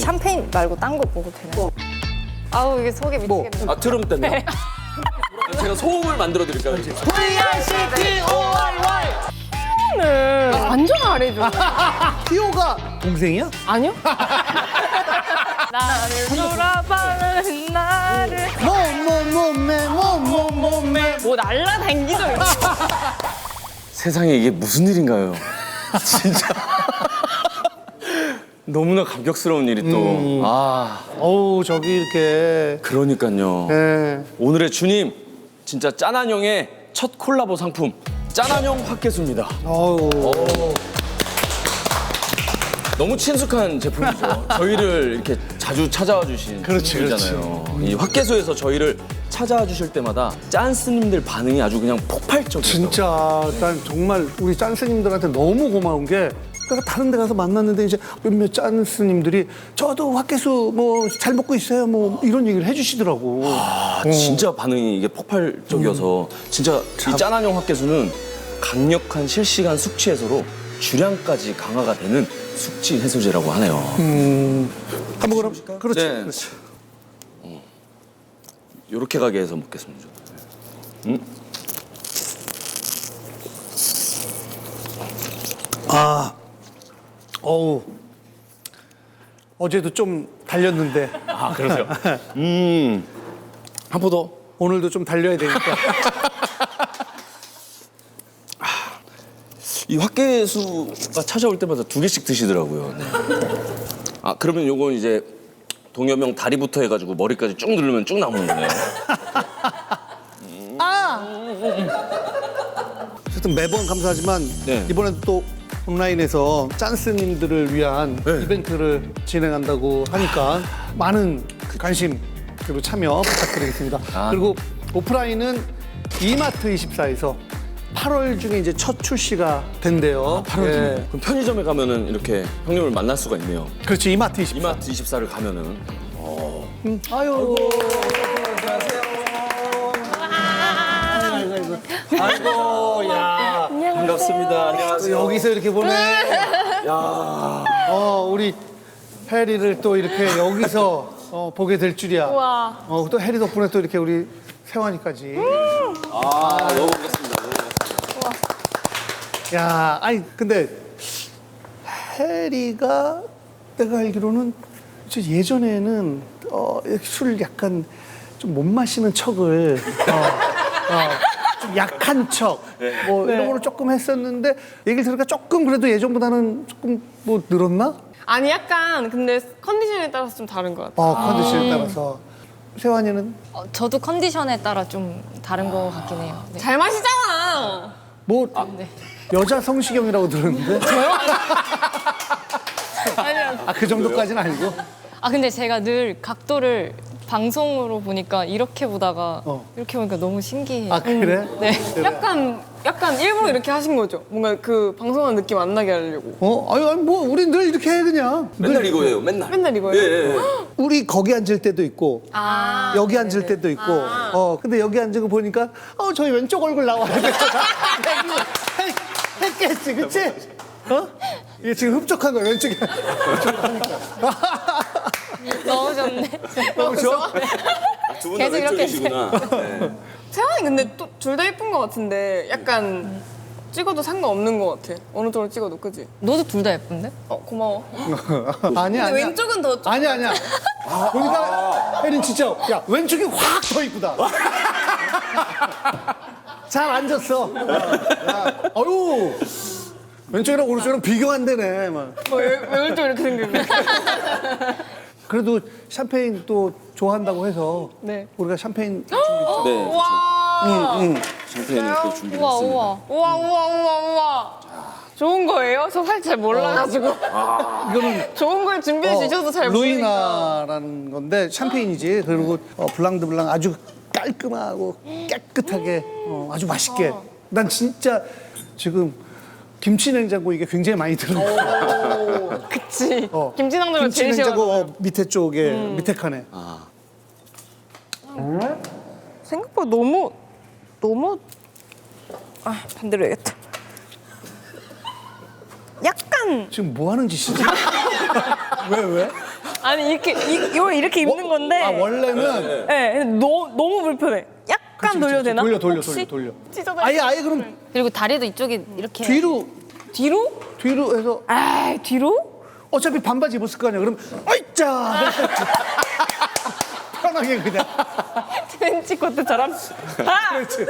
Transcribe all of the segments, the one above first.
샴페인 말고 딴 거 먹어도 되나요? 아우 이게 속에 미치겠네. 아 트름 때문에? 제가 소음을 만들어 드릴까요? 완전 아래죠. 티오가 동생이야? 아니요? 나를 돌아봐는 나를 몸매 뭐 날라다니죠. 세상에 이게 무슨 일인가요? 진짜 너무나 감격스러운 일이 또 어우 저기 이렇게 그러니까요. 예. 오늘의 주님 진짜 짠한형의 첫 콜라보 상품 짠한형 헛개수입니다. 어우 너무 친숙한 제품이죠. 저희를 이렇게 자주 찾아와 주신 그렇지, 분들이잖아요. 이 헛개수에서 저희를 찾아와 주실 때마다 짠스님들 반응이 아주 그냥 폭발적이에요. 진짜 난 정말 우리 짠스님들한테 너무 고마운 게 내가 다른 데 가서 만났는데 이제 몇몇 짠스님들이 저도 헛개수 뭐 잘 먹고 있어요 뭐 이런 얘기를 해주시더라고. 진짜 반응이 이게 폭발적이어서 진짜 이 짠한형 헛개수는 강력한 실시간 숙취 해소로 주량까지 강화가 되는 숙취 해소제라고 하네요. 한번 그럼 그렇지. 네. 그렇지. 요렇게 가게 해서 먹겠습니다. 아, 어우 어제도 좀 달렸는데 아 그러세요? 한 포 더. 오늘도 좀 달려야 되니까. 이 헛개수가 찾아올 때마다 2개씩 드시더라고요. 네. 아 그러면 요건 이제 동엽형 다리부터 해가지고 머리까지 쭉 누르면 쭉 나오는 거네요. 어쨌든 매번 감사하지만 네. 이번에도 또 온라인에서 짠스님들을 위한 이벤트를 진행한다고 하니까 많은 관심 그리고 참여 부탁드리겠습니다. 그리고 오프라인은 이마트 24에서 8월 중에 이제 첫 출시가 된대요. 8월 예. 중에. 그럼 편의점에 가면은 이렇게 형님을 만날 수가 있네요. 그렇지 이마트 24. 이마트 24를 가면은. 아유. 아이고, 야. 반갑습니다. 안녕하세요. 여기서 이렇게 보네. 야. 우리 해리를 또 이렇게 여기서 보게 될 줄이야. 와. 또 해리 덕분에 또 이렇게 우리 세환이까지. 아 너무 반갑습니다. 야, 아니 근데 해리가 내가 알기로는 저 예전에는 이렇게 술 약간 좀 못 마시는 척을 좀 약한 척 뭐 이런 거를 조금 했었는데 얘기를 들으니까 조금 그래도 예전보다는 조금 뭐 늘었나? 아니 약간 근데 컨디션에 따라서 좀 다른 것 같아요. 컨디션에 따라서. 세환이는 저도 컨디션에 따라 좀 다른 거 같긴 해요. 네. 잘 마시잖아. 뭐 네. 여자 성시경이라고 들었는데? 아니야. 그 정도까지는 아니고. 아 근데 제가 늘 각도를 방송으로 보니까 이렇게 보다가 이렇게 보니까 너무 신기해요. 그래? 네. 약간 일부러 이렇게 하신 거죠. 뭔가 그 방송하는 느낌 안 나게 하려고. 아니 뭐 우린 늘 이렇게 해 그냥. 맨날 이거예요. 맨날. 맨날 이거예요. 예. 우리 거기 앉을 때도 있고 여기 앉을 때도 있고 근데 여기 앉은 거 보니까 저희 왼쪽 얼굴 나와야 돼. 했겠지 그치? 이게 지금 흡족한 거야 왼쪽에 하니까. 너무 좋네. 너무 좋아? 두 분 다 계속 이렇게 왼쪽이시구나. 네. 세환이 근데 또 둘 다 예쁜 것 같은데 약간 찍어도 상관없는 것 같아. 어느 쪽으로 찍어도 그지? 너도 둘 다 예쁜데? 고마워. 아니야 근데 왼쪽은 더 좀- 아니야 보니까 혜린 진짜 야 왼쪽이 확 더 이쁘다. 잘 앉았어. 어유 왼쪽이랑 오른쪽이랑 비교가 안 되네. 막. 왜 왼쪽 이렇게 생겼네. 그래도 샴페인 또 좋아한다고 해서 네. 우리가 샴페인 네. 와. 샴페인을 또 준비를 우와 했습니다. 우와. 우와. 좋은 거예요? 저 사실 잘 몰라가지고. 이거는 좋은 걸 준비해 주셔서 잘 모르니까. 루이나라는 건데 샴페인이지. 그리고 블랑 드 블랑 아주 깔끔하고 깨끗하게 아주 맛있게. 난 진짜 지금 김치 냉장고 이게 굉장히 많이 들어요. 그치. 김치냉장고 김치 제일 싫어. 냉장고 밑에 쪽에 밑에 칸에. 생각보다 너무 반대로 해야겠다. 약간 지금 뭐 하는 짓이지? 왜? 아니 이걸 이렇게 입는 건데. 아 원래는 네, 너무 불편해. 약간 돌려도 되나? 돌려. 찢어져. 아예 그럼 그리고 다리도 이쪽이 이렇게 뒤로 해서 아 뒤로? 어차피 반바지 입었을 거 아니야. 그럼 어이짜 편하게 그냥. 트렌치 코트처럼. 그렇지.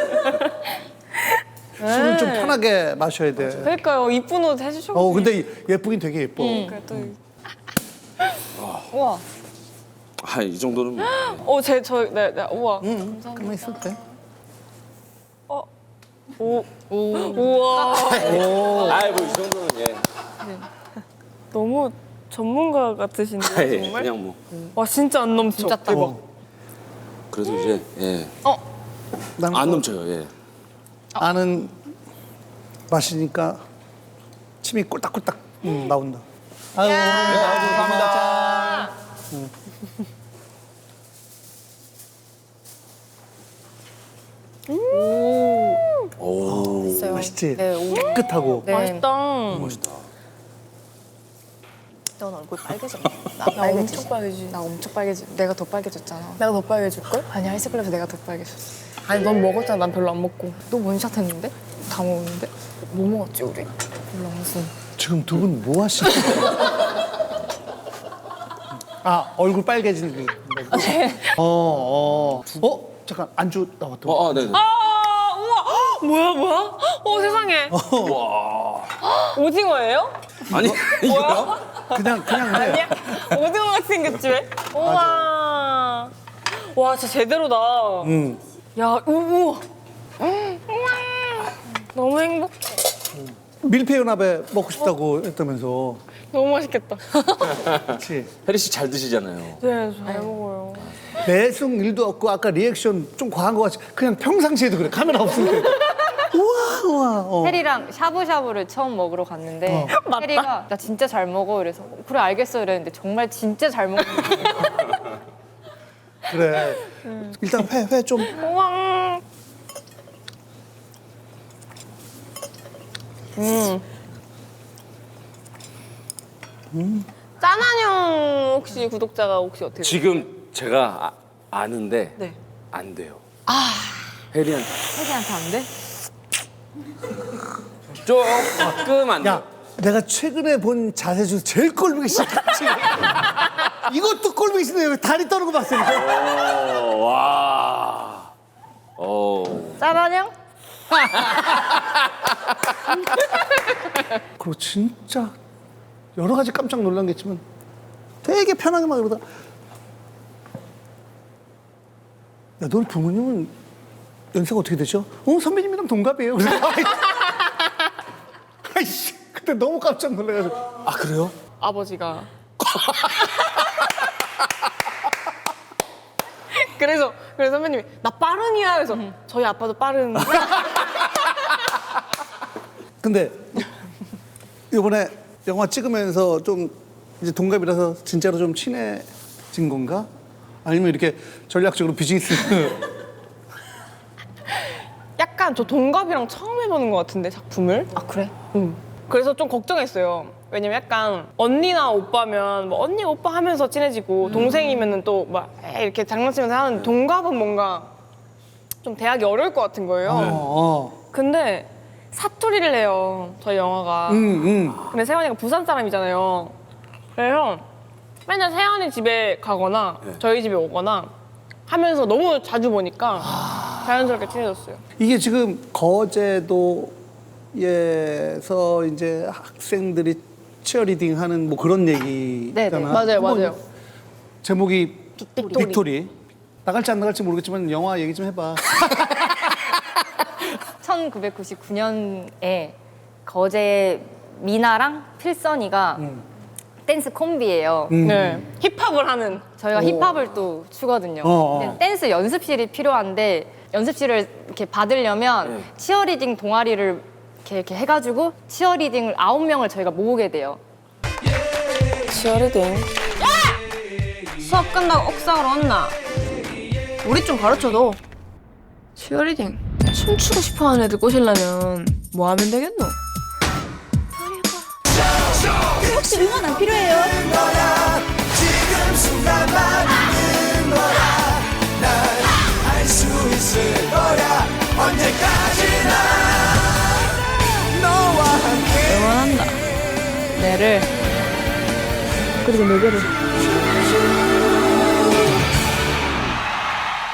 술은 좀 편하게 마셔야 돼. 그러니까요. 이쁜 옷 해주셔. 근데 예쁘긴 되게 예뻐. 그래도. 우와. 아, 이 정도는 뭐. 우와. 가만히 있을 때. 우와. 아이, 뭐 이 정도는 예. 너무 전문가 같으신데 예, 정말. 그냥 뭐. 와 진짜 안 넘쳐. 진짜 딱. 그래도 이제 예. 난 안 넘쳐요. 예. 아는 맛이니까 침이 꼴딱꼴딱 나온다. 아유, 감사합니다. 오. 있어요. 맛있지? 네, 오. 깨끗하고. 네. 맛있다. 멋있다. 넌 얼굴 빨개졌네. 나 엄청 빨개지. 나 엄청 빨개지. 내가 더 빨개졌잖아. 내가 더 빨개질 걸? 아니 헬스클럽에서 내가 더 빨개졌어. 아니 넌 먹었잖아. 난 별로 안 먹고. 너 원샷 했는데? 다 먹었는데? 뭐 먹었지 우리? 몰라 무슨. 지금 두 분 뭐 하시는 거예요? 얼굴 빨개지는 게. 잠깐 안주 나왔다. 네. 아 우와. 뭐야? 세상에. 오징어예요? 아니, 이거요? 그냥 해. 아니야? 오징어 같이 생겼지 왜? 우와. 와 진짜 제대로다. 야 우와. 너무 행복해. 밀푀유나베 먹고 싶다고 했다면서. 너무 맛있겠다. 그렇지. 혜리 씨 잘 드시잖아요. 네, 잘 먹어요. 매승 일도 없고 아까 리액션 좀 과한 거 같이 그냥 평상시에도 그래. 카메라 없으니까. 우와. 해리랑 샤브샤브를 처음 먹으러 갔는데 해리가 나 진짜 잘 먹어 이래서 그래 알겠어 이랬는데 정말 진짜 잘 먹는 거야. 그래. 일단 회 좀. 우와. 짠한형 혹시 구독자가 혹시 어떻게 돼요? 지금 제가 아는데 네. 안 돼요. 혜리한테 해리한테 안 돼? 조금 안 야, 돼요. 내가 최근에 본 자세 중에 제일 꼴보기 싫어. 이것도 꼴보기 싫네. 여기 다리 떠는 거 봤어요. 와. 짠한형? 그리고 진짜 여러 가지 깜짝 놀란 게 있지만 되게 편하게 막 이러다. 야, 너는 부모님은 연세가 어떻게 되죠? 선배님이랑 동갑이에요. 그래서 아이씨, 그때 너무 깜짝 놀라가지고. 아, 그래요? 아버지가 그래서 선배님이 나 빠른이야 그래서 저희 아빠도 빠른 근데 이번에 영화 찍으면서 좀 이제 동갑이라서 진짜로 좀 친해진 건가? 아니면 이렇게 전략적으로 비즈니스 약간 저 동갑이랑 처음 해보는 것 같은데 작품을. 아 그래? 그래서 좀 걱정했어요. 왜냐면 약간 언니나 오빠면 뭐 언니 오빠 하면서 친해지고 동생이면은 또 막 이렇게 장난치면서 하는 동갑은 뭔가 좀 대하기 어려울 것 같은 거예요. 근데 사투리를 해요. 저희 영화가. 근데 세환이가 부산 사람이잖아요. 그래서 맨날 세환이 집에 가거나 저희 집에 오거나 하면서 너무 자주 보니까 자연스럽게 친해졌어요. 이게 지금 거제도에서 이제 학생들이 치어리딩 하는 뭐 그런 얘기잖아. 네네. 맞아요, 맞아요. 제목이 빅토리. 빅토리. 나갈지 안 나갈지 모르겠지만 영화 얘기 좀 해봐. 1999년에 거제 미나랑 필선이가 댄스 콤비예요. 네. 힙합을 하는. 저희가 힙합을 또 추거든요. 근데 댄스 연습실이 필요한데 연습실을 이렇게 받으려면 치어리딩 동아리를 이렇게 해가지고 치어리딩을 9명을 저희가 모으게 돼요. 치어리딩. 수업 끝나고 옥상으로 왔나? 우리 좀 가르쳐줘. 치어리딩. 춤추고 싶어하는 애들 꼬시려면 뭐 하면 되겠노? 혹시 응원 안 필요해요? 응원한다. 내를. 그리고 네 개를.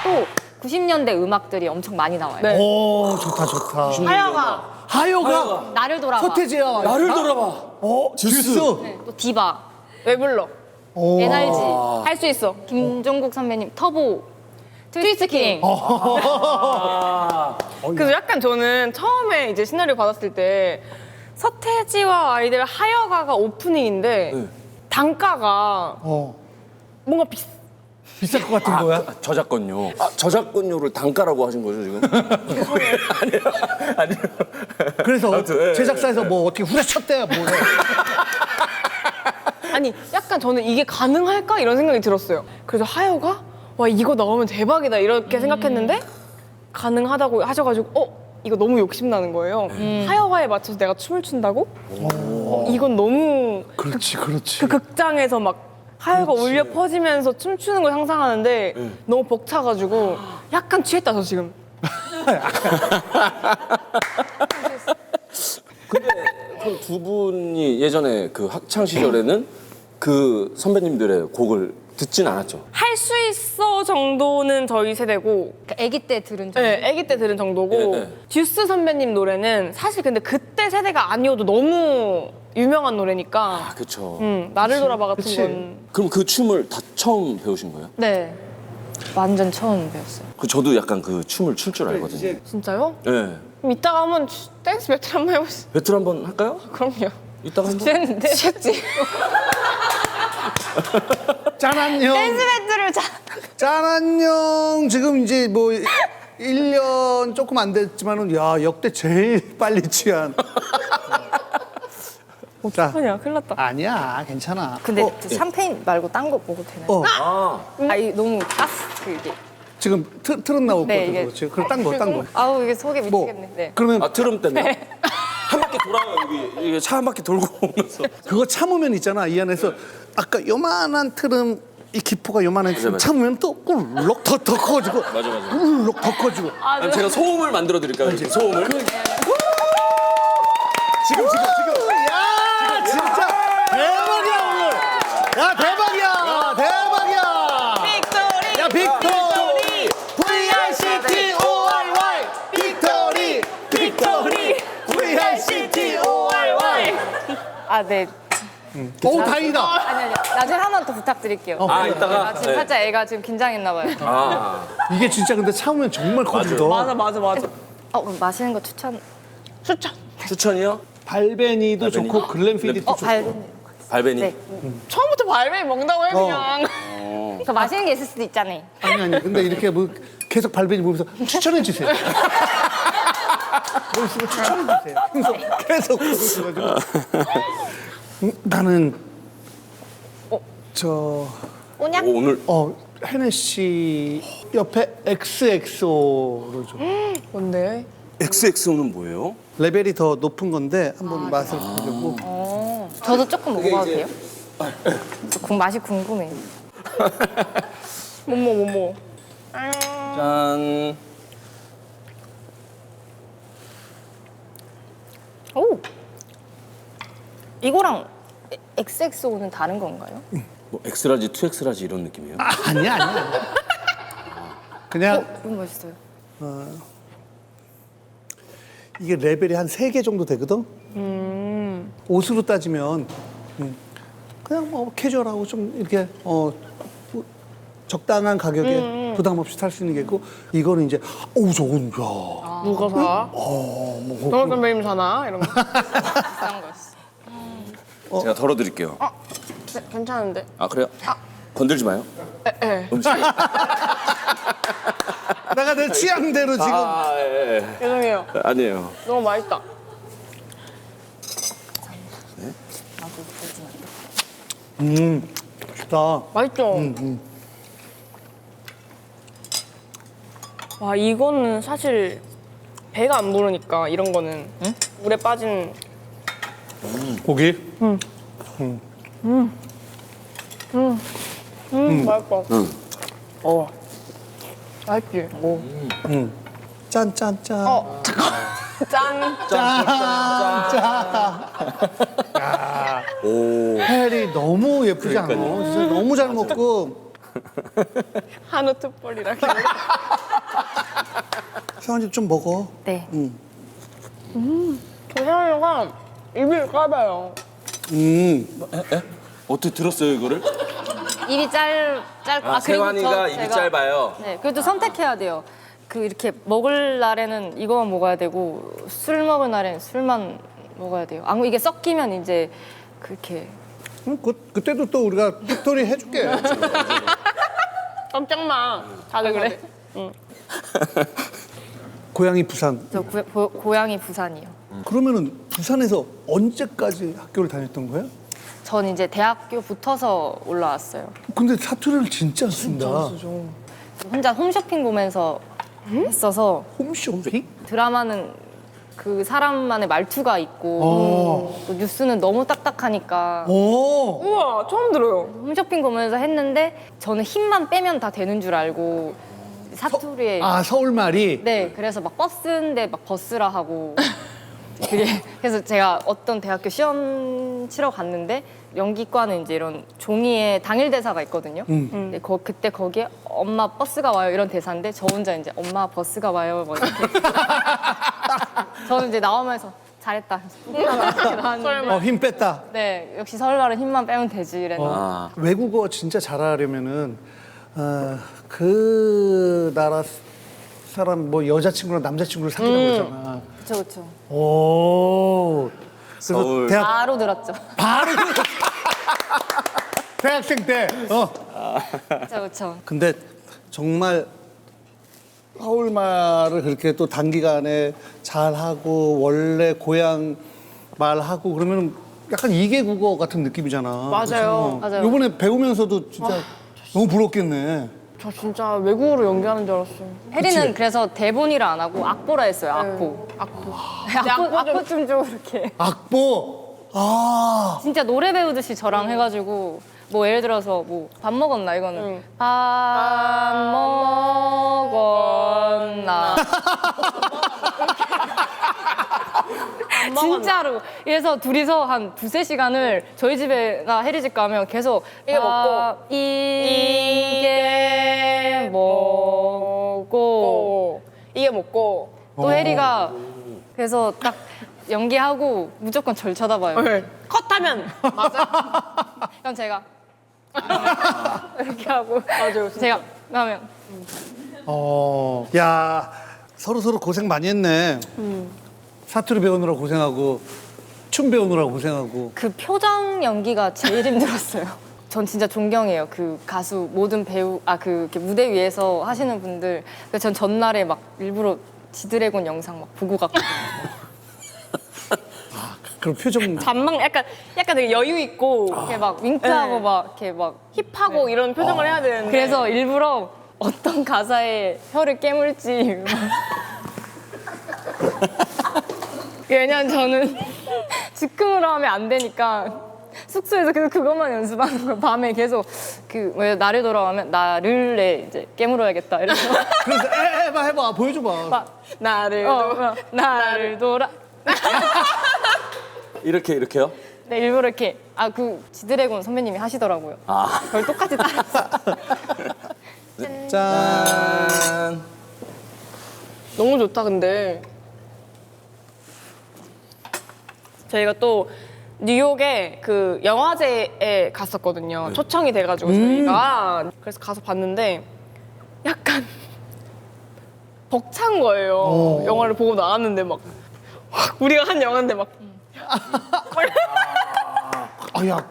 또 90년대 음악들이 엄청 많이 나와요. 네. 오, 좋다, 좋다. 하여가 하여가 나를 돌아봐. 서태지야. 나를 돌아봐. 듀스. 네, 또 디바, 왜 불러? 오. NRG, 할 수 있어. 김종국 선배님, 터보, 트위스트킹. 그래서 약간 저는 처음에 이제 시나리오 받았을 때 서태지와 아이들 하여가가 오프닝인데 단가가 뭔가 비쌀 것 같은 거야? 저작권료. 저작권료를 단가라고 하신 거죠 지금? 아니요. 그래서 아무튼, 예, 제작사에서 뭐 어떻게 후려쳤대요, 뭐. 아니 약간 저는 이게 가능할까 이런 생각이 들었어요. 그래서 하여가 와 이거 나오면 대박이다 이렇게 생각했는데 가능하다고 하셔가지고 이거 너무 욕심나는 거예요. 하여가에 맞춰서 내가 춤을 춘다고? 이건 너무 그렇지, 그렇지. 그 극장에서 막 하여가 울려 퍼지면서 춤추는 걸 상상하는데 너무 벅차가지고 약간 취했다 저 지금. 근데 그럼 두 분이 예전에 그 학창 시절에는 그 선배님들의 곡을 듣진 않았죠? 할 수 있어 정도는 저희 세대고 아기 때 들은 적. 네, 아기 때 들은 정도고 네, 네. 듀스 선배님 노래는 사실 근데 그때 세대가 아니어도 너무 유명한 노래니까 아, 그쵸. 나를 돌아봐 같은 그치. 건 그럼 그 춤을 다 처음 배우신 거예요? 네. 완전 처음 배웠어요. 그 저도 약간 그 춤을 출 줄 알거든요. 진짜요? 네. 그럼 이따가 한번 댄스 배틀 한번 해보시죠. 배틀 한번 할까요? 그럼요. 이따가 한번. 취했는데. 취했지? 짠안녕. 댄스 배틀을 짠안녕. 지금 이제 뭐 1년 조금 안 됐지만은 야, 역대 제일 빨리 취한. 자, 아니야 큰일 났다. 아니야, 괜찮아. 근데 저 샴페인 말고 딴 거 먹어도 되나요? 아, 이 너무 가스 그게. 지금 틀은 나올 네, 거거든. 이게- 그렇지. 그럼 딴 거, 딴 거. 아우 이게 속에 뭐, 미치겠네. 네. 그러면 아 트름 때문에? 한 바퀴 돌아요. 이게 차 한 바퀴 돌고 오면서. 그거 참으면 있잖아. 이 안에서 아까 요만한 틀은 이 기포가 요만한 맞아, 맞아. 참으면 또 꿀럭 더 커지고 맞아, 맞아. 꿀럭 더 커지고. 아니, 제가 소음을 만들어 드릴까요? 이렇게 소음을? 지금. 야, 진짜 대박이야 오늘. 야, 대박이야, 대박이야. 빅토리! 야, 빅토리, VICTORY, 빅토리, 빅토리, VICTORY. 아 네. 오, 다행이다. 아니 나중에 하나만 더 부탁드릴게요. 아, 이따가? 아, 지금 네. 살짝 애가 지금 긴장했나 봐요. 아, 이게 진짜 근데 참으면 정말 커지더라. 맞아. 그럼 마시는 거 추천. 추천. 추천이요? 발베니도 발베니. 좋고 글렌피디도 좋고. 발견. 발베니. 네. 처음부터 발베이 먹는다고 해 그냥. 더 맛있는 게 있을 수도 있잖아요. 아니. 근데 이렇게 뭐 계속 발베니 보면서 추천해 주세요. 뭐 있으면 추천해 주세요. 계속 그러셔가지고. 나는 꼬냑? 오, 오늘 헤네시 옆에 XXO로 좀 뭔데? XXO는 뭐예요? 레벨이 더 높은 건데 한번 맛을 보려고. 저도 조금 먹어봐도 돼요? 저 맛이 궁금해요. 뭐뭐. 짠. 오. 이거랑 XXO는 다른 건가요? 뭐 엑스라지, 투엑스라지 이런 느낌이에요? 아니야. 그냥 너무 맛있어요. 이게 레벨이 한 3개 정도 되거든. 옷으로 따지면 그냥 뭐 캐주얼하고 좀 이렇게 뭐 적당한 가격에 부담 없이 살 수 있는 게 있고, 이거는 이제 저건 야. 누가 사? 정원 선배님 사나? 이런 거. 비싼 거였어. 제가 덜어드릴게요. 괜찮은데? 아, 그래요? 건들지 마요. 예. 음식. 내가 내 취향대로 지금 아, 예. 죄송해요. 아니에요. 너무 맛있다. 좋다. 맛있죠? 와 이거는 사실 배가 안 부르니까 이런 거는 물에 빠진 고기. 맛있다. 맛있지? 오. 짠짠짠. 짠. 짠짠. 해리 너무 예쁘지 않아? 진짜 너무 잘 먹고. 한우 특벌이라. 세환이 좀 먹어. 네. 조상이가 입이 까봐요. 어떻게 들었어요 이거를? 입이 짧고 아, 세환이가 저 입이 짧아요. 네, 그래도 선택해야 돼요. 그 이렇게 먹을 날에는 이거만 먹어야 되고 술 먹을 날에는 술만 먹어야 돼요. 아무 이게 섞이면 이제 그렇게 그때도 또 우리가 빅토리 해줄게. 걱정 마. 다들 그래. 고향이 부산. 저 고향이 부산이요. 그러면은 부산에서 언제까지 학교를 다녔던 거야? 전 이제 대학교 붙어서 올라왔어요. 근데 사투리를 진짜 쓴다. 혼자 홈쇼핑 보면서 했어서 홈쇼핑? 드라마는 그 사람만의 말투가 있고 또 뉴스는 너무 딱딱하니까 오. 우와, 처음 들어요. 홈쇼핑 보면서 했는데 저는 힘만 빼면 다 되는 줄 알고 사투리에 서울말이? 네, 그래서 막 버스인데 막 버스라 하고 그래서 제가 어떤 대학교 시험 치러 갔는데 연기과는 이제 이런 종이에 당일 대사가 있거든요. 근데 그때 거기에 엄마 버스가 와요 이런 대사인데 저 혼자 이제 엄마 버스가 와요 뭐 이렇게 저는 이제 나오면서 잘했다 이렇게 나왔는데 힘 뺐다. 네, 역시 서울말은 힘만 빼면 되지 이랬는데 외국어 진짜 잘하려면은 그 나라 사람 뭐 여자친구랑 남자친구를 사귀라고 그러잖아. 그렇죠. 오. 그래서 서울. 대학 바로 들었죠. 바로 대학생 때. 그렇죠. 근데 정말 서울말을 그렇게 또 단기간에 잘하고 원래 고향 말하고 그러면 약간 이계국어 같은 느낌이잖아. 맞아요. 맞아요. 이번에 배우면서도 진짜 너무 부럽겠네. 저 진짜 외국어로 연기하는 줄 알았어요. 혜리는 그래서 대본이라 안 하고 악보라 했어요. 악보. 악보 좀 줘 이렇게. 악보. 아. 진짜 노래 배우듯이 저랑 해가지고 뭐 예를 들어서 뭐 밥 먹었나 이거는 밥 먹었나 진짜로 그래서 둘이서 한 두세 시간을 저희 집에나 혜리 집 가면 계속 이게 먹고 이게 먹고 이게 먹고 또 혜리가 그래서 딱 연기하고 무조건 절 쳐다봐요. 컷하면 그럼 제가 이렇게 하고 맞아요. 진짜. 제가 하면 야, 서로 고생 많이 했네. 사투리 배우느라 고생하고 춤 배우느라 고생하고. 그 표정 연기가 제일 힘들었어요. 전 진짜 존경해요. 그 가수 모든 배우 그 이렇게 무대 위에서 하시는 분들. 그래서 전 전날에 막 일부러 지드래곤 영상 막 보고 갔거든요. 그럼 표정 잔망 약간 되게 여유 있고 이렇게 막 윙크하고 막 이렇게 막 힙하고 이런 표정을 해야 되는데 그래서 일부러 어떤 가사에 혀를 깨물지. 왜냐면 저는 즉흥으로 하면 안 되니까 숙소에서 계속 그것만 연습하는 거예요. 밤에 계속 왜 나를 돌아가면 나를 이제 깨물어야겠다 이래서 그래서 해봐 보여줘봐. 막 나를 나를 돌아 이렇게요? 네, 일부러 이렇게 그 지드래곤 선배님이 하시더라고요. 그걸 똑같이 따라했어요. 짠. 너무 좋다. 근데 저희가 또 뉴욕에 그 영화제에 갔었거든요. 초청이 돼가지고 저희가 그래서 가서 봤는데 약간 벅찬 거예요. 영화를 보고 나왔는데 막 우리가 한 영화인데 막 야,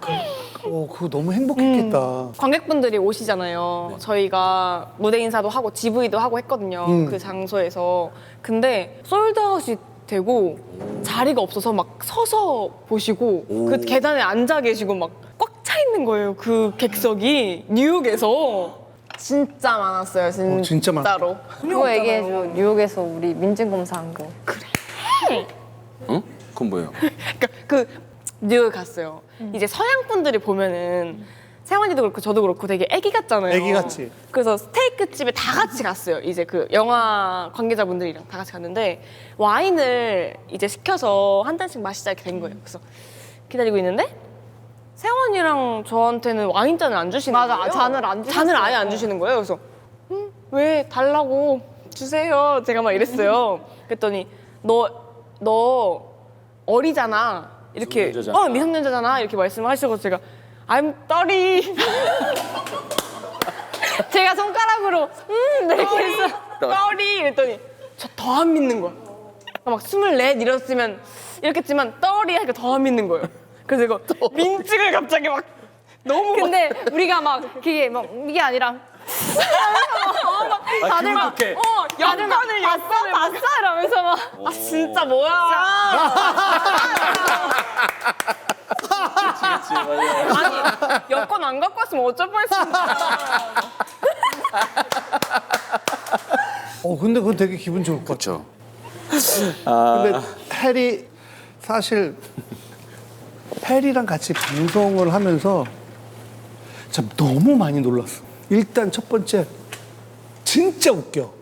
그거 너무 행복했겠다. 관객분들이 오시잖아요. 저희가 무대 인사도 하고 GV도 하고 했거든요. 그 장소에서. 근데 솔드아웃이 되고 자리가 없어서 막 서서 보시고 그 계단에 앉아 계시고 막 꽉 차 있는 거예요. 그 객석이 뉴욕에서 진짜 많았어요. 진짜로. 진짜 많았다. 그거 얘기해줘. 뉴욕에서 우리 민증 검사한 거. 응? 그건 뭐예요? 그러니까 그 뉴욕 갔어요. 이제 서양 분들이 보면은 세환이도 그렇고 저도 그렇고 되게 애기 같잖아요. 애기 같지. 그래서 스테이크 집에 다 같이 갔어요. 이제 그 영화 관계자분들이랑 다 같이 갔는데 와인을 이제 시켜서 한 잔씩 마시자 이렇게 된 거예요. 그래서 기다리고 있는데 세환이랑 저한테는 와인잔을 안 주시는 맞아, 거예요. 잔을 안 주셨어요. 잔을 아예 안 주시는 거예요. 그래서 왜 달라고 주세요. 제가 막 이랬어요. 그랬더니 너 어리잖아. 이렇게 미성년자잖아. 미성년자잖아. 이렇게 말씀을 하시고 제가 I'm 30. 제가 손가락으로 네, 이렇게 해서 떨이 이랬더니 저 더 안 믿는 거야. 막 24 이랬으면 이렇겠지만 떨이 하니까 더 안 믿는 거예요. 그래서 이거 민증을 갑자기 막 너무 근데 우리가 막 그게 막 이게 아니라 다들 막 그렇게. 다들 막 봤어 이러면서 막 아 진짜 뭐야. 그치, 맞아요. 아니 여권 안 갖고 왔으면 어쩔 뻔했습니다. 근데 그건 되게 기분 좋을 것 같아. 그렇죠. 근데 해리 사실 해리랑 같이 방송을 하면서 진짜 너무 많이 놀랐어. 일단 첫 번째 진짜 웃겨.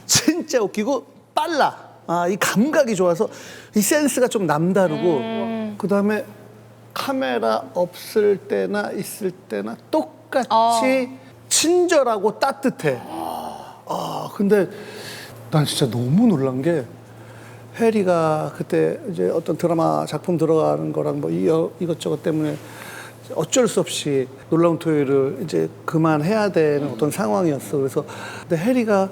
진짜 웃기고 빨라. 이 감각이 좋아서 이 센스가 좀 남다르고 그다음에 카메라 없을 때나 있을 때나 똑같이 친절하고 따뜻해. 근데 난 진짜 너무 놀란 게 해리가 그때 이제 어떤 드라마 작품 들어가는 거랑 뭐 이것저것 때문에 어쩔 수 없이 놀라운 토요일을 이제 그만해야 되는 어떤 상황이었어. 그래서 근데 해리가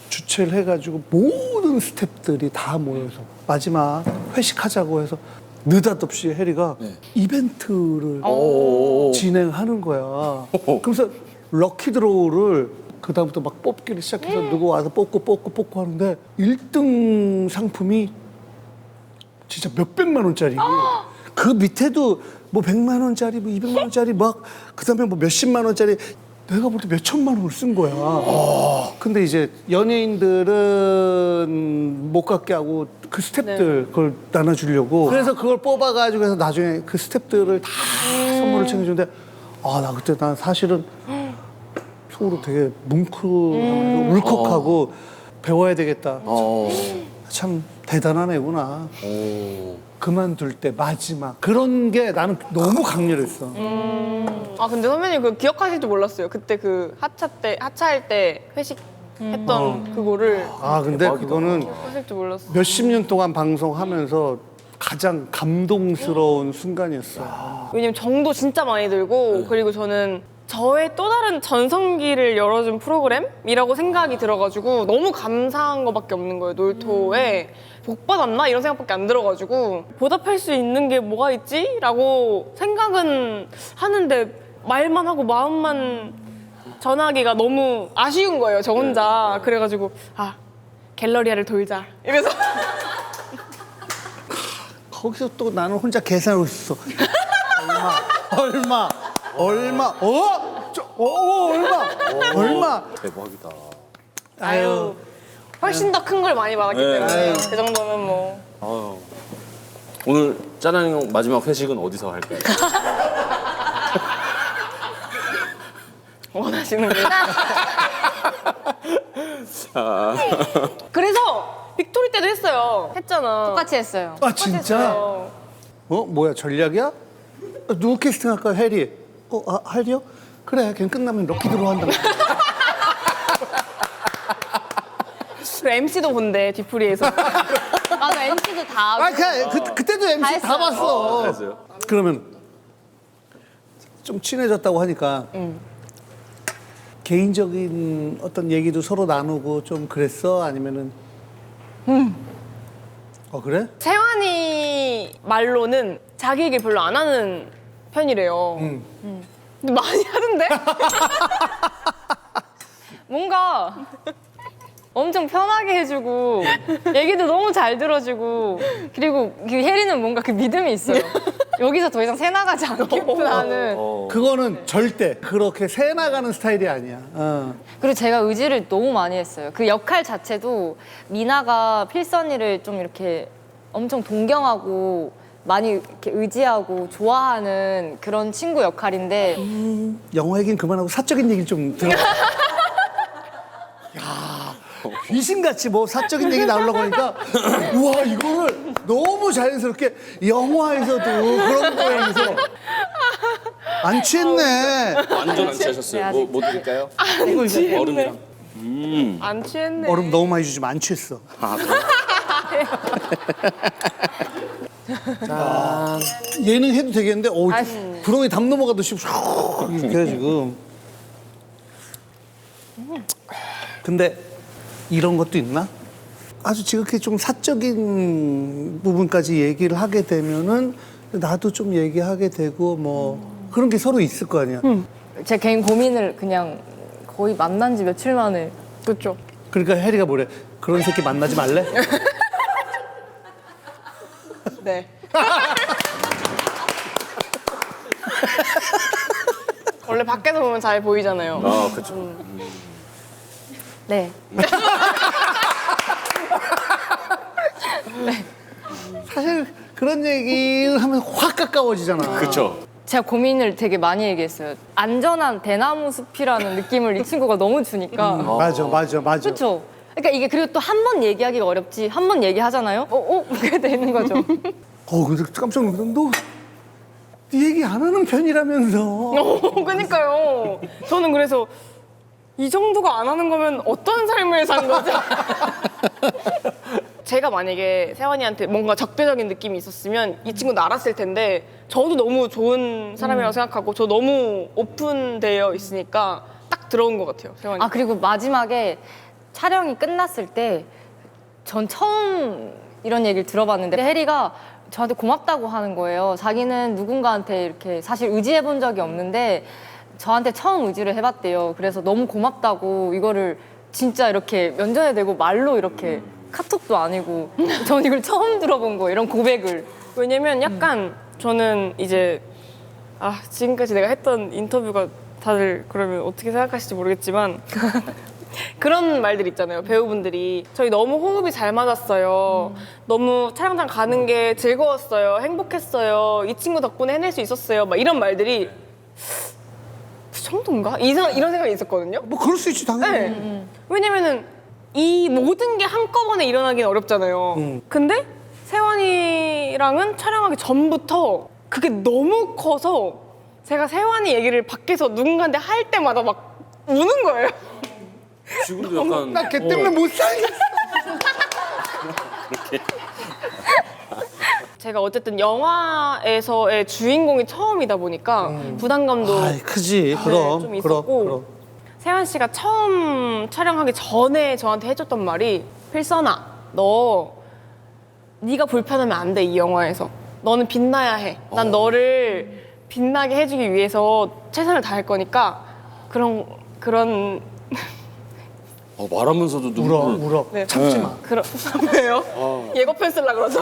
주최를 해가지고 모든 스태프들이 다 모여서 마지막 회식하자고 해서 느닷없이 해리가 이벤트를 진행하는 거야. 그래서 럭키 드로우를 그다음부터 막 뽑기를 시작해서 누구 와서 뽑고 하는데 1등 상품이 진짜 몇백만 원짜리. 그 밑에도 뭐 100만 원짜리, 뭐 200만 원짜리 막 그다음에 뭐 몇십만 원짜리 내가 볼 때 몇천만 원을 쓴 거야. 근데 이제 연예인들은 못 갖게 하고 그 스태프들 그걸 나눠주려고. 그래서 그걸 뽑아가지고 해서 나중에 그 스태프들을 다 선물을 챙겨주는데 나 그때 난 사실은 속으로 되게 뭉클하고 울컥하고 배워야 되겠다. 참 대단한 애구나. 그만둘 때 마지막 그런 게 나는 너무 강렬했어. 아 근데 선배님 그 기억하실 줄 몰랐어요. 그때 그 하차할 때 회식했던 그거를 근데 그거는 하실 줄 몰랐어. 몇십 년 동안 방송하면서 가장 감동스러운 순간이었어. 왜냐면 정도 진짜 많이 들고 그리고 저는 저의 또 다른 전성기를 열어준 프로그램이라고 생각이 들어가지고 너무 감사한 것밖에 없는 거예요. 놀토에 복 받았나 이런 생각밖에 안 들어가지고 보답할 수 있는 게 뭐가 있지? 라고 생각은 하는데 말만 하고 마음만 전하기가 너무 아쉬운 거예요. 저 혼자. 그래가지고 갤러리아를 돌자 이래서 거기서 또 나는 혼자 계산하고 있어. 얼마? 얼마? 대박이다. 아유. 훨씬 더 큰 걸 많이 받았기 때문에 그 정도면 뭐 오늘 짜나는 형 마지막 회식은 어디서 할까요? 원하시는 거. 그래서 빅토리 때도 했잖아. 똑같이 했어요. 진짜? 했어요. 뭐야 전략이야? 누구 캐스팅 할까? 해리. 해리요? 그래, 걔 끝나면 럭키 드로우 한다. 그 MC도 본대 뒤풀이에서. 맞아, MC도 다 하고. 그때도 MC 다 했어요. 봤어. 알았어요. 그러면 좀 친해졌다고 하니까 개인적인 어떤 얘기도 서로 나누고 좀 그랬어? 아니면은? 그래? 세환이 말로는 자기 얘기 별로 안 하는 편이래요. 근데 많이 하던데? 뭔가 엄청 편하게 해주고 얘기도 너무 잘 들어주고 그리고 그 혜리는 뭔가 그 믿음이 있어요. 여기서 더 이상 새 나가지 않겠구나는. 그거는 절대 그렇게 새 나가는 스타일이 아니야. 그리고 제가 의지를 너무 많이 했어요. 그 역할 자체도 미나가 필선이를 좀 이렇게 엄청 동경하고 많이 이렇게 의지하고 좋아하는 그런 친구 역할인데 영화 얘기는 그만하고 사적인 얘기 좀 들어. 야, 귀신같이 뭐 사적인 얘기 나오려고 하니까 우와 이거를 너무 자연스럽게 영화에서도 그런 거에서 안 취했네. 완전 안 취하셨어요. 네, 뭐 드릴까요? 이거 이제 얼음이랑. 안 취했네. 얼음 너무 많이 주지만 안 취했어. 자, 얘는 해도 되겠는데, 구렁이 담 넘어가듯이 슉 이렇게 해 지금. 근데 이런 것도 있나? 아주 지극히 좀 사적인 부분까지 얘기를 하게 되면은 나도 좀 얘기하게 되고 뭐 그런 게 서로 있을 거 아니야. 제 개인 고민을 그냥 거의 만난 지 며칠 만에 그렇죠. 그러니까 혜리가 뭐래? 그런 새끼 만나지 말래? 네. 원래 밖에서 보면 잘 보이잖아요. 그렇죠. 네. 사실 그런 얘기를 하면 확 가까워지잖아. 그렇죠. 제가 고민을 되게 많이 얘기했어요. 안전한 대나무 숲이라는 느낌을 이 친구가 너무 주니까. 맞아. 그렇죠. 그러니까 이게 그리고 또 한 번 얘기하기가 어렵지. 한 번 얘기하잖아요. 그게 되는 거죠. 근데 깜짝 놀랐어. 너 네 얘기 안 하는 편이라면서. 그러니까요. 저는 그래서 이 정도가 안 하는 거면 어떤 삶을 산 거죠? 제가 만약에 세환이한테 뭔가 적대적인 느낌이 있었으면 이 친구도 알았을 텐데 저도 너무 좋은 사람이라고 생각하고 저 너무 오픈되어 있으니까 딱 들어온 것 같아요, 세환이. 아 그리고 마지막에 촬영이 끝났을 때 전 처음 이런 얘기를 들어봤는데 혜리가 저한테 고맙다고 하는 거예요. 자기는 누군가한테 이렇게 사실 의지해 본 적이 없는데 저한테 처음 의지를 해봤대요. 그래서 너무 고맙다고 이거를 진짜 이렇게 면전에 대고 말로 이렇게 카톡도 아니고 전 이걸 처음 들어본 거예요. 이런 고백을. 왜냐면 약간 저는 이제 지금까지 내가 했던 인터뷰가 다들 그러면 어떻게 생각하실지 모르겠지만 그런 말들 있잖아요. 배우분들이 저희 너무 호흡이 잘 맞았어요. 너무 촬영장 가는 게 즐거웠어요. 행복했어요. 이 친구 덕분에 해낼 수 있었어요. 막 이런 말들이 그 정도인가? 이런 생각이 있었거든요. 뭐 그럴 수 있지 당연히. 네. 왜냐면은 이 모든 게 한꺼번에 일어나긴 어렵잖아요. 근데 세환이랑은 촬영하기 전부터 그게 너무 커서 제가 세환이 얘기를 밖에서 누군가한테 할 때마다 막 우는 거예요. 지금도 약간 나 걔 때문에 못 살겠어. 제가 어쨌든 영화에서의 주인공이 처음이다 보니까 부담감도 크지. 좀 있었고 세환 씨가 처음 촬영하기 전에 저한테 해줬던 말이 필선아 너 네가 불편하면 안 돼 이 영화에서 너는 빛나야 해 난 너를 빛나게 해주기 위해서 최선을 다할 거니까 그런 말하면서도 눈물. 울어. 네. 참지 마. 왜요? 예고편 쓰려고 그러죠?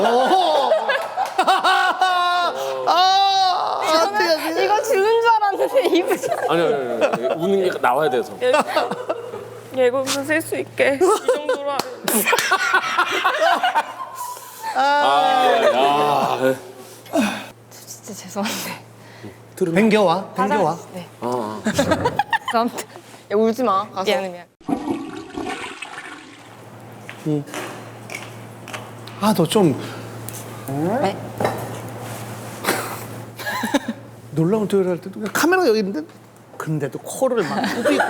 이거 주는 줄 알았는데 입을 아니 우는 게 나와야 돼서. 예고편 쓸 수 있게 이 정도로 진짜 죄송한데. 뱅겨와. 네. 아무튼 야, 울지 마 가서 미안해. 너 좀 네? 놀라운 토요일 할 때도 그냥 카메라가 여기 있는데 근데도 코를 막 후비고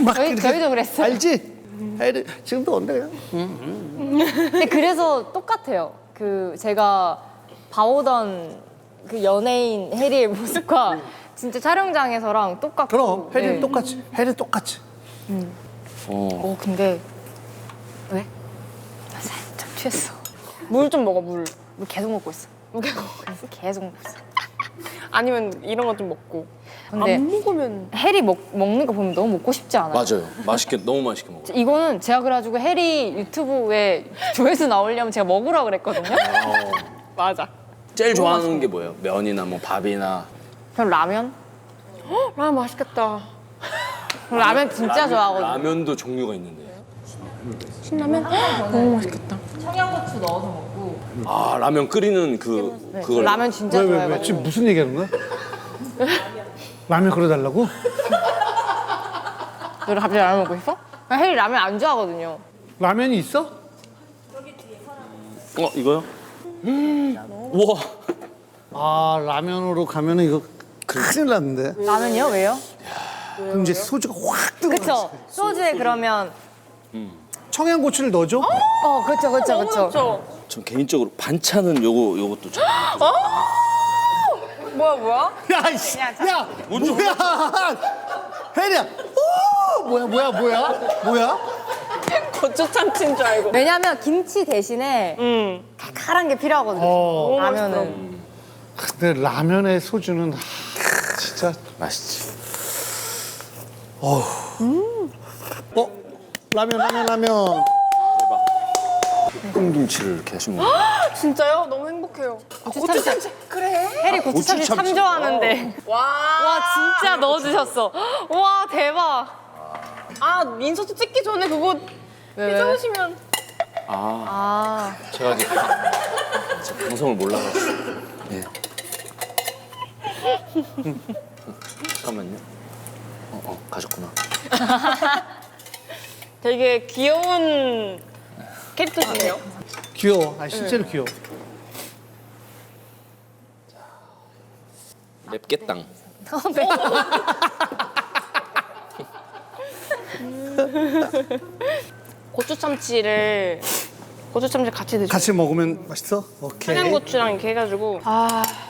막 저희도 그랬어요. 알지? 지금도 온대. 근데 그래서 똑같아요. 그 제가 봐오던 그 연예인 혜리의 모습과 진짜 촬영장에서랑 똑같고. 그럼 혜리는 네. 똑같이. 혜리 똑같이. 근데 왜? 나 살짝 취했어. 물 좀 먹어 물 물 계속 먹고 있어. 계속 먹고 있어. 아니면 이런 거 좀 먹고 근데 안 먹으면 혜리 먹는 거 보면 너무 먹고 싶지 않아요? 맞아요. 너무 맛있게 먹어요. 이거는 제가 그래가지고 혜리 유튜브에 조회수 나오려면 제가 먹으라 그랬거든요. 맞아 제일 좋아하는 게 뭐예요? 면이나 뭐 밥이나. 그럼 라면? 라면 맛있겠다 라면 진짜 좋아하거든요. 라면도 종류가 있는데. 신라면? 너무 맛있겠다 청양고추 넣어서 먹고 아 라면 끓이는 그걸 라면 진짜 왜 좋아해가지고. 지금 무슨 얘기하는 거야? 라면 끓여달라고? 너 갑자기 라면 먹고 싶어? 혜리 라면 안 좋아하거든요. 라면이 있어? 이거요? 우와. 아 라면으로 가면은 이거 큰일 났는데. 라면이요? 왜요? 그럼 이제 소주가 확 뜨거. 그쵸. 소주에 그러면 청양고추를 넣어줘? 그쵸 그쵸 너무 그쵸. 좋죠. 전 개인적으로 반찬은 요것도 좀. 뭐야? 야, 이씨, 야, 뭐야? 혜리야, 뭐야? 고추 참치인 줄 알고. 왜냐면 김치 대신에 칼칼한 게 필요하거든요. 라면은. 근데 라면에 소주는 진짜. 맛있지. 라면. 볶음김치를 이렇게 하시면. 진짜요? 너무 행복해요. 고추 참치. 그래. 혜리 고추 참치 참 참치. 좋아하는데. 와. 와 진짜 넣어주셨어. 와 대박. 아 민서도 찍기 전에 그거 왜? 해주시면. 아 제가 이제 방송을 몰라가지고. 예. 잠깐만요. 가졌구나. 되게 귀여운 캐릭터시네요. 귀여워. 실제로 귀여워. 맵겠당. 고추 참치 같이 드시고 같이 먹으면 맛있어? 오케이. 청양고추랑 이렇게 해가지고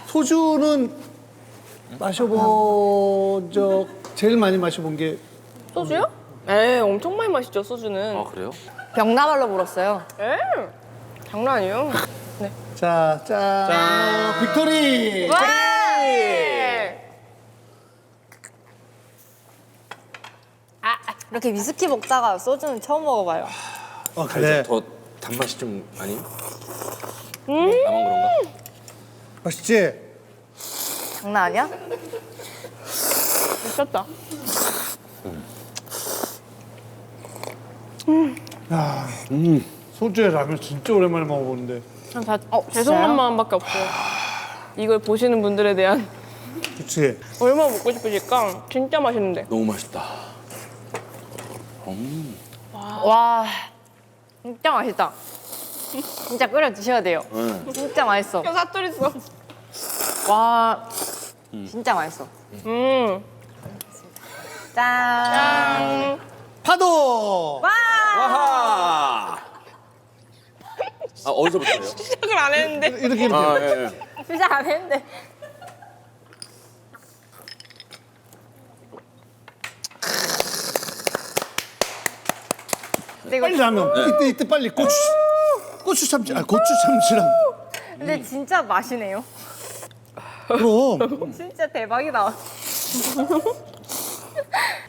소주는 마셔본 적 제일 많이 마셔본 게 소주요? 에 엄청 많이 마시죠 소주는. 그래요? 병나발로 불었어요. 에 장난 아니에요. 네. 자, 짠. 빅토리. 이렇게 위스키 먹다가 소주는 처음 먹어봐요. 그래. 더 단맛이 좀 아니? 나만 그런가? 맛있지? 장난 아니야? 미쳤다. 소주에 라면 진짜 오랜만에 먹어보는데. 다 죄송한 마음밖에 없어요. 이걸 보시는 분들에 대한 그치? 얼마나 먹고 싶으실까? 진짜 맛있는데. 너무 맛있다. 와 진짜 맛있다. 진짜 끓여 드셔야 돼요. 진짜 맛있어. 사투리 써. 와 진짜 맛있어. 짠. 파도! 아하. 어디서부터요? 시작을 안 했는데. 이렇게. 예. 시작 안 했는데. 빨리 라면. 이때 빨리 고추 참치. 고추 참치랑. 근데 진짜 맛이네요. 그럼. 진짜 대박이다.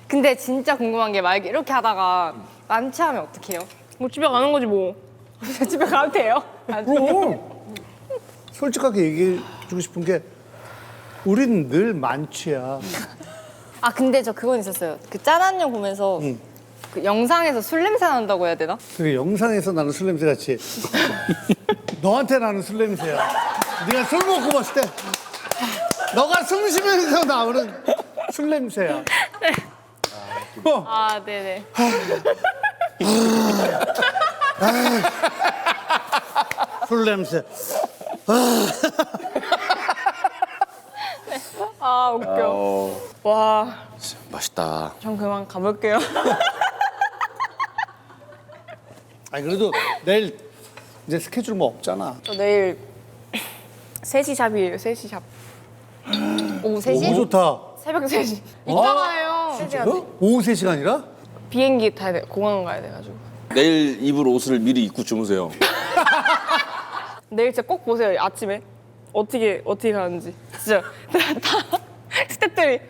근데 진짜 궁금한 게 만약에 이렇게 하다가 만취하면 어떡해요? 뭐 집에 가는 거지 뭐. 집에 가도 돼요? 그럼. 솔직하게 얘기해주고 싶은 게 우린 늘 만취야. 아 근데 저 그건 있었어요. 그 짠한 영 보면서 그 영상에서 술 냄새 난다고 해야 되나? 그게 영상에서 나는 술 냄새 같이 너한테 나는 술 냄새야. 네가 술 먹고 봤을 때 너가 숨 쉬면서 나오는 술 냄새야. 아 네네. 술 냄새. 아 웃겨. 와, 맛있다. 전 그만 가볼게요. 아니 그래도 내일 이제 스케줄 뭐 없잖아. 저 내일 3시 샵이에요. 3시 샵. 오후 3시? 너무 좋다. 새벽 3시. 이따가요. 오후 3시간이라? 비행기 타야 돼. 공항 가야 돼가지고. 내일 입을 옷을 미리 입고 주무세요. 내일 진짜 꼭 보세요. 아침에 어떻게 가는지. 진짜 다 스태프들이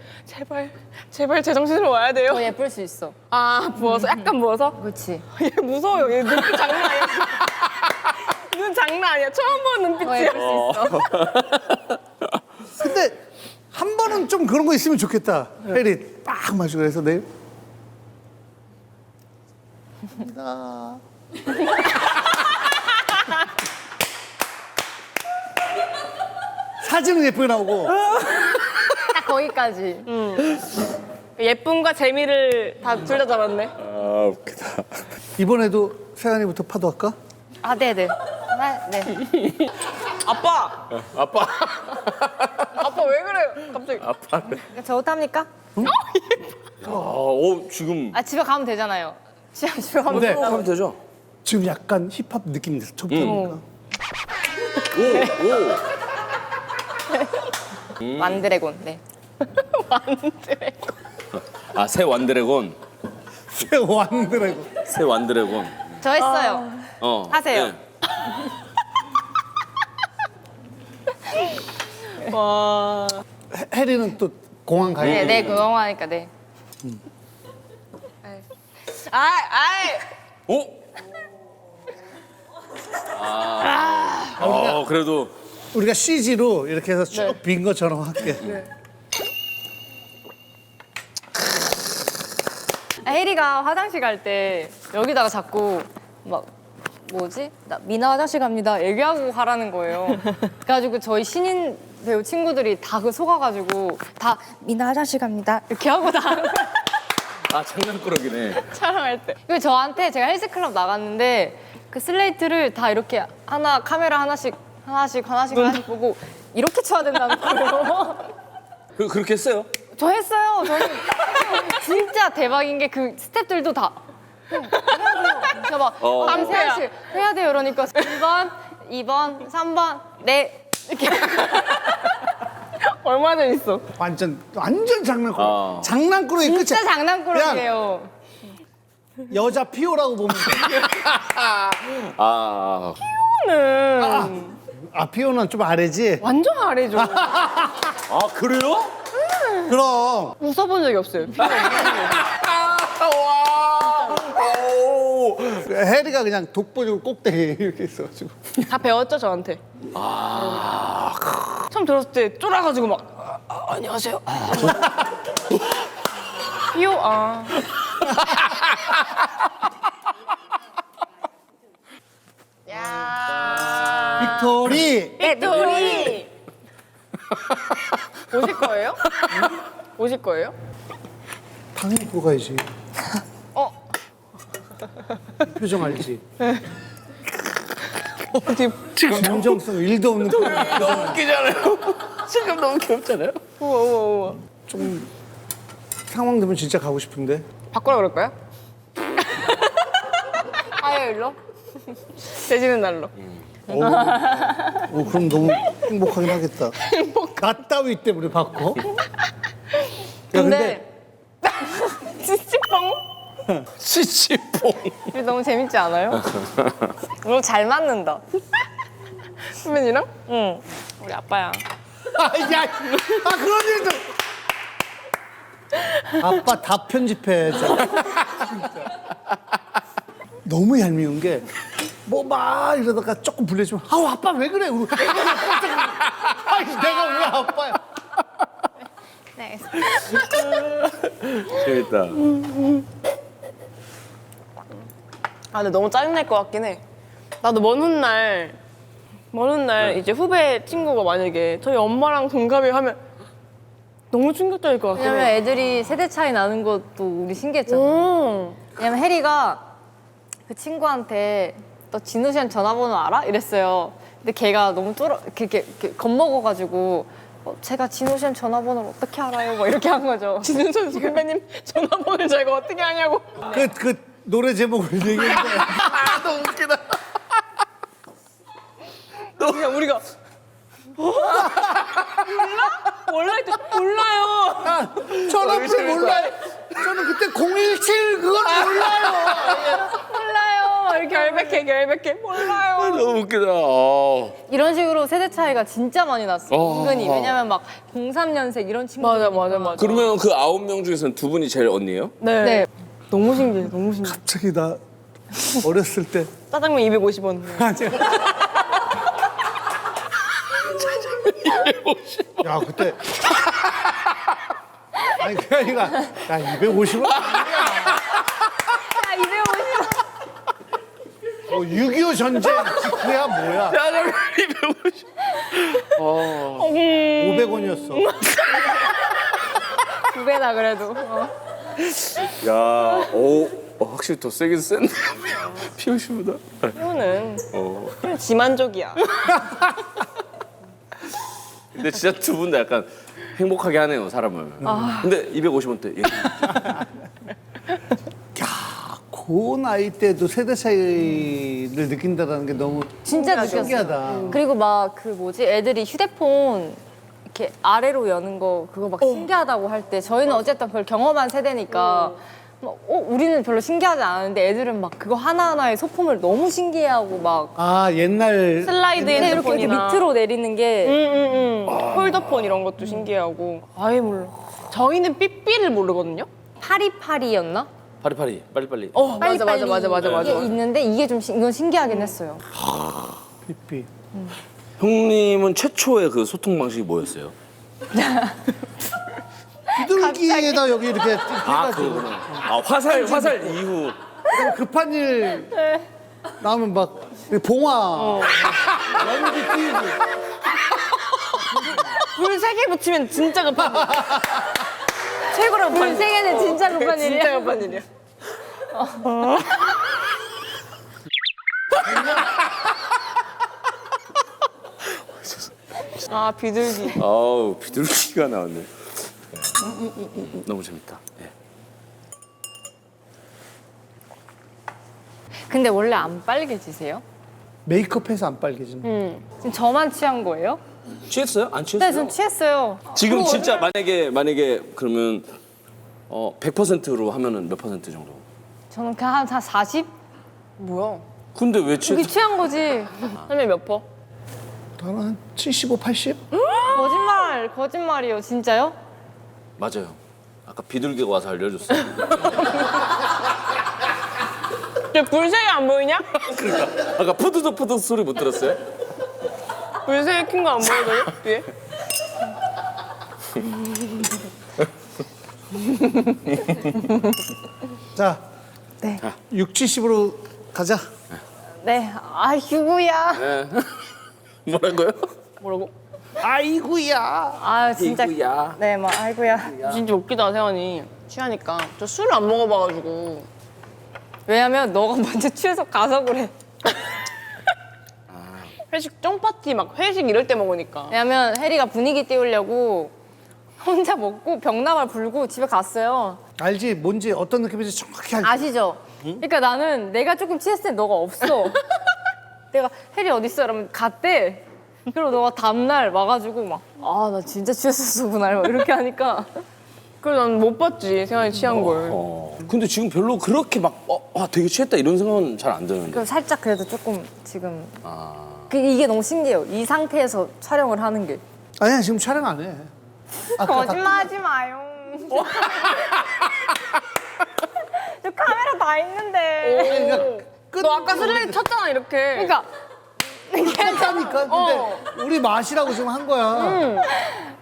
제발 제정신으로 와야 돼요. 더 예쁠 수 있어. 아 부어서 약간 부어서. 그렇지. 얘 무서워요. 얘 눈빛 장난 아니야. 눈 장난 아니야. 처음 보는 더 눈빛이야. 예쁠 수 있어. 근데 한 번은 좀 그런 거 있으면 좋겠다. 혜리 딱 마시고 그래서 내일 사진은 예쁘게 나오고. 딱 거기까지. 예쁨과 재미를 다 둘 다 잡았네. 아 웃기다. 이번에도 세연이부터 파도할까? 아, 네네. 네. 아빠! 아빠. 아빠 왜 그래요? 갑자기. 아빠. 저 어떡합니까? 지금 아, 집에 가면 되잖아요. 집에 가면 네. 되고. 하면 되죠? 지금 약간 힙합 느낌이 있어. 처음부터. 완드래곤. 네. 아, 새 완드래곤. 새 완드래곤. 새 완드래곤. 저 했어요. 하세요. 네. 와. 해리는 또 공항 가야 네, 돼. 네, 그거 하니까 네. 오? 그래도 우리가 CG로 이렇게 해서 쭉 빈 것처럼 할게. 혜리가 화장실 갈 때 여기다가 자꾸 막 뭐지? 나 미나 화장실 갑니다. 얘기하고 가라는 거예요. 그래가지고 저희 신인 배우 친구들이 다 그 속아가지고 다 미나 화장실 갑니다. 이렇게 하고 다 아 장난꾸러기네. 촬영할 때. 그리고 저한테 제가 헬스클럽 나갔는데 그 슬레이트를 다 이렇게 하나 카메라 하나씩 보고 이렇게 쳐야 된다는 거예요. 그렇게 했어요? 저 했어요. 저는 진짜 대박인 게 그 스태프들도 다 제가 막 밤새 해야 돼요. 이러니까 1번, 2번, 3번, 네 이렇게 얼마 전 있어. 완전 장난꾸러. 아. 장난꾸러기 끝이야. 진짜 장난꾸러기예요. 여자 피오라고 보면 돼. 아. 피오는 좀 아래지. 완전 아래죠. 아 그래요? 그럼 웃어본 적이 없어요. 해리가 그냥 독보적으로 꼭대기 이렇게 있어가지고. 다 배웠죠 저한테. 처음 들었을 때 쫄아가지고 막 안녕하세요. 피오 빅토리. 빅토리. 오실 거예요? 오실 거예요? 당연히 보고 가야지. 표정 알지? 어디 진정성 1도 없는 표정. 너무 웃기잖아요. 지금 너무 귀엽잖아요. 우와. 좀 상황 되면 진짜 가고 싶은데. 바꾸라 그럴까요? 화요일로? 되지는 날로. 그럼 너무 행복하긴 하겠다. 나 따위 때문에 바꿔? 야, 근데 찌찌뽕? 치치뽕. 이거 너무 재밌지 않아요? 너무 잘 맞는다. 선배님이랑? 응. 우리 아빠야. 그런 일도. 아빠 다 편집해. 진짜. 너무 얄미운 게 뭐 막 이러다가 조금 불려주면 아빠 왜 그래? 내가 왜 아빠야? 네. 재밌다. 근데 너무 짜증날 것 같긴 해. 나도 먼 훗날 이제 후배 친구가 만약에 저희 엄마랑 동갑이 하면 너무 충격적일 것 같긴 왜냐면 해. 애들이 세대 차이 나는 것도 우리 신기했잖아. 왜냐면 혜리가 그 친구한테 너 진우 씨한 전화번호 알아? 이랬어요. 근데 걔가 너무 이렇게 겁먹어가지고 제가 진우 씨한 전화번호를 어떻게 알아요? 뭐 이렇게 한 거죠. 진은선 선배님 전화번호를 제가 어떻게 하냐고. 그 노래 제목을 얘기했는데 너무 웃기다. 그냥 우리가 몰라? 몰라요. 전화번호 몰라요. 저는 그때 017 그걸 몰라요. 몰라요. 막 이렇게 결백해. 몰라요. 너무 웃기다. 이런 식으로 세대 차이가 진짜 많이 났어. 은근히. 왜냐면 막 03년생 이런 친구들. 맞아. 그러면 그 9명 중에서는 두 분이 제일 언니예요? 네. 네. 너무 신기해. 갑자기 나 어렸을 때 짜장면 250원. 야 그때 아니 그게 아니라 야 250원 야, 250원. 6.25 전쟁 그야 뭐야 짜장면 250. 500원이었어. 2배다 그래도. 야, 확실히 더 세긴 센데. 피오 씨보다. 피오는 지만족이야. 근데 진짜 두 분 다 약간 행복하게 하네요, 사람을. 근데 250원대. 예. 그 나이 때도 세대 차이를 느낀다는 게 너무 진짜 느꼈어요. 신기하다. 그리고 막 그 뭐지 애들이 휴대폰 이렇게 아래로 여는 거 그거 막 신기하다고 할 때 저희는 어쨌든 그걸 경험한 세대니까 막, 우리는 별로 신기하지 않은데 애들은 막 그거 하나하나의 소품을 너무 신기해하고 막 아 옛날 슬라이드 이렇게 핸드폰이나 밑으로 내리는 게 폴더폰 이런 것도 신기해하고. 아예 몰라. 저희는 삐삐를 모르거든요. 파리파리였나? 파리파리, 빨리빨리. 맞아. 이게 있는데 이게 좀 이건 신기하긴 했어요. 삐삐. 형님은 최초의 그 소통 방식이 뭐였어요? 비둘기에다 여기 이렇게 해가지고 그거구나. 화살 이후. 그다음에 급한 일 나오면 막 봉화 연기 띄우고 불 3개 붙이면 진짜 급한 일. 최고로 급한 일. 세계는 진짜 급한 일이야. 진짜 급한 일이야. 아 비둘기. 아우, 비둘기가 나왔네. 너무 재밌다. 예. 근데 원래 안 빨개지세요? 메이크업해서 안 빨개지는. 지금 저만 취한 거예요? 취했어요? 안 네, 취했어요? 전 취했어요. 지금 진짜 만약에 그러면 100%로 하면은 몇 퍼센트 정도? 저는 그냥 한 40? 뭐야? 근데 왜 그게 취했어? 취한 거지. 선생님 몇 퍼? 나는 한 75, 80? 거짓말이요. 진짜요? 맞아요. 아까 비둘기가 와서 알려줬어요. 불 3개 안 보이냐? 그러니까 아까 푸드득 소리 못 들었어요? 불 3개 큰 거 안 보이거든요? 뒤에? 자, 네. 6, 70으로 가자. 네. 아이고야. 네. 뭐라고요? 뭐라고? 아이고야. 아 진짜. 아이고야. 네, 뭐 아이고야. 진짜 웃기다 세환이. 취하니까 저 술을 안 먹어봐가지고. 왜냐면 너가 먼저 취해서 가서 그래. 회식 쫑파티 막 회식 이럴 때 먹으니까. 왜냐면 혜리가 분위기 띄우려고 혼자 먹고 병나발 불고 집에 갔어요. 알지? 뭔지 어떤 느낌인지 정확히 알지? 아시죠? 그러니까 나는 내가 조금 취했을 때 너가 없어. 내가 혜리 어디 있어? 이러면 갔대. 그리고 너가 다음날 와가지고 막 아 나 진짜 취했었어 그날 막 이렇게 하니까 그래서 난 못 봤지 세환이 취한 걸. 근데 지금 별로 그렇게 막 되게 취했다 이런 생각은 잘 안 드는데. 그 살짝 그래도 조금 지금 이게 너무 신기해요. 이 상태에서 촬영을 하는 게. 아니야 지금 촬영 안 해. 거짓말하지 마요. 저 카메라 다 있는데. 너 아까 슬레이 쳤잖아 이렇게. 그러니까 괜찮다니까. 근데 우리 맛이라고 지금 한 거야.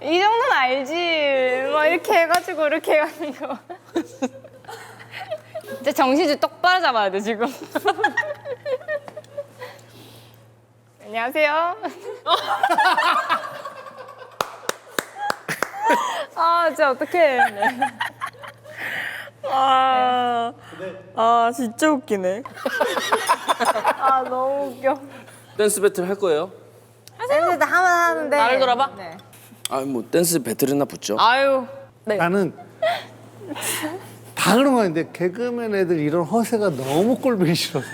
이 정도는 알지. 막 이렇게 해가지고 이렇게 해가지고. 진짜 정신 좀 똑바로 잡아야 돼 지금. 안녕하세요. 아 진짜 어떡해. 네. 진짜 웃기네. 아 너무 웃겨. 댄스 배틀 할 거예요? 댄스 하면 하는데. 나를 돌아봐? 네. 뭐 댄스 배틀이나 붙죠. 아유. 나는 다 그런 거였는데 개그맨 애들 이런 허세가 너무 꼴보기 싫어서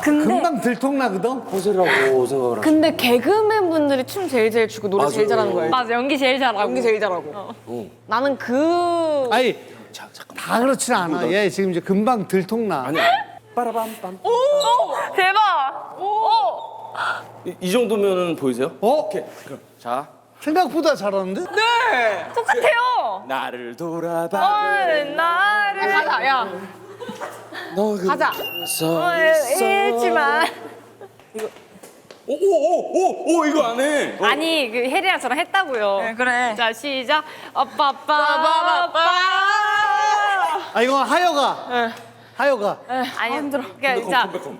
금방 들통나거든. 허세라고 생각을 하죠. 근데 개그맨 분들이 춤 제일 추고 노래 맞아. 제일 잘하는 거예요. 맞아 연기 제일 잘하고. 연기 제일 잘하고. 나는 그 아니 잠깐만. 다 그렇진 않아. 얘 지금 이제 금방 들통나. 아니야. 빠라밤빰. 대박. 이 정도면은 보이세요? 오케이. 그럼 자. 생각보다 잘하는데? 똑같아요. 나를 돌아봐. 나를 가자 야. 너 가자. 서 잃지만. 오 이거 안 해. 아니 그 혜리랑 저랑 했다고요. 네, 그래. 자 시작. 빠빠빠. 아 이거 하여가. 하여가. 아니 힘들어.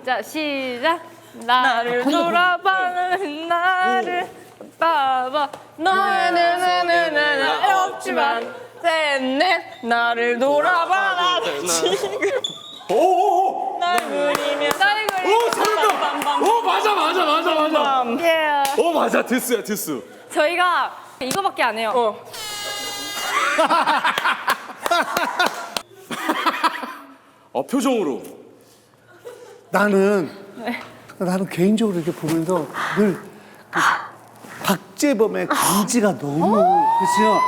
자 시작. 나를 돌아봐는 나를 빠바 너의 눈에는 없지만 셋넷 나를 돌아봐라 지금 오오오. 날 그리며 날 오 잘한다. 오 맞아. yeah. 오 맞아 드스야 드스. 저희가 이거밖에 안 해요. 표정으로. 나는 개인적으로 이렇게 보면서 늘 박재범의 간지가 너무 그치요.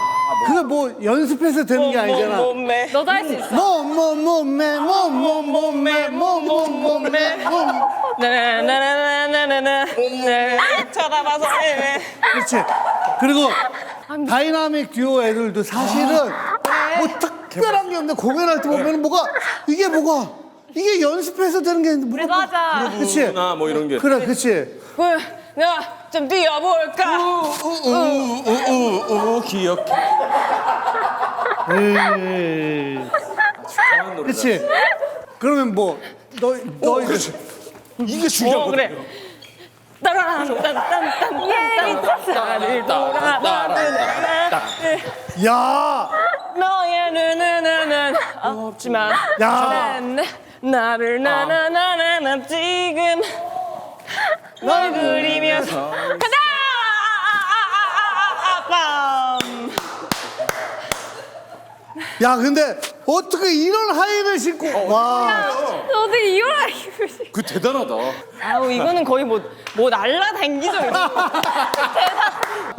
그거 뭐 연습해서 되는 게 아니잖아. 몸매 너도 할 수 있어. 몸매 나나나나나나나 쳐다봐서 그렇지. 그리고 다이나믹 듀오 애들도 사실은 뭐 특별한 게 없는데 공연할 때 보면 이게 연습해서 되는 게 있는데 뭐가 맞아. 그치. 뭐 이런 게. 그래 그치. 나좀 뛰어볼까 우우우우우 기억해. 좋아하는 노래다. 그치. 그러면 뭐 너 그렇지. 이게 중요한 그래 거예요. 나를 돌아봐라 야. 너의 눈에는 없지만 야. 나를 나나나나나 지금 널 그리면서 간다 야 근데 어떻게 이런 하이를 신고 와. 너도 이거라 이거. 그 대단하다. 아우 이거는 거의 뭐 날라다니죠 이거.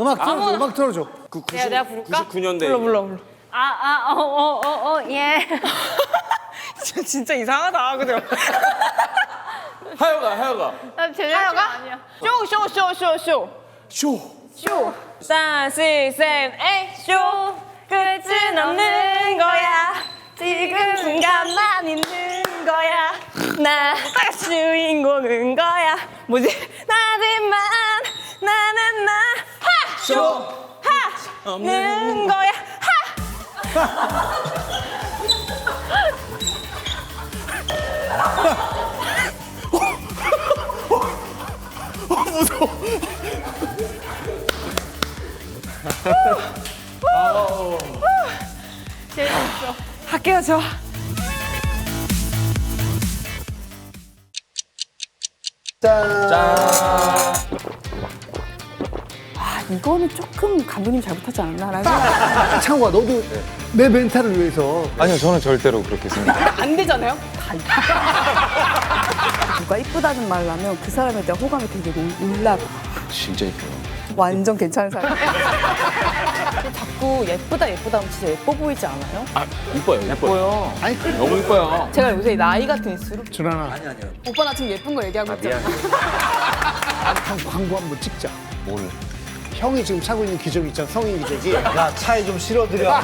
음악 틀어줘. 그 내가 부를까? 99년대. 불러 예. 진짜 이상하다 그죠? 하여가. 나 제작가 아니야. 쇼 쇼. 3, 4, 3, 8, 쇼 끝은 없는 거야 지금 순간만 있는 거야 나 주인공인 거야 뭐지? 나지만 나는 하는 거야 재밌어. 할게요 저 이거는 조금 감독님 잘못하지 않았나라는 생각. 창호아 너도 내 멘탈을 위해서 아니요, 저는 절대로 그렇게 생각. 안 되잖아요? 누가 이쁘다는 말을 하면 그 사람에 대한 호감이 되게 올라가. 진짜 예뻐요. 완전 괜찮은 사람. 자꾸 예쁘다 하면 진짜 예뻐 보이지 않아요? 이뻐요. 아니 너무 이뻐요. 제가 요새 나이가 들수록 준하나 오빠 나 지금 예쁜 거 얘기하고 있잖아. 한 광고 한번 찍자. 뭘? 형이 지금 차고 있는 기저귀 있잖아. 성인 기저귀. 야 차에 좀 실어드려.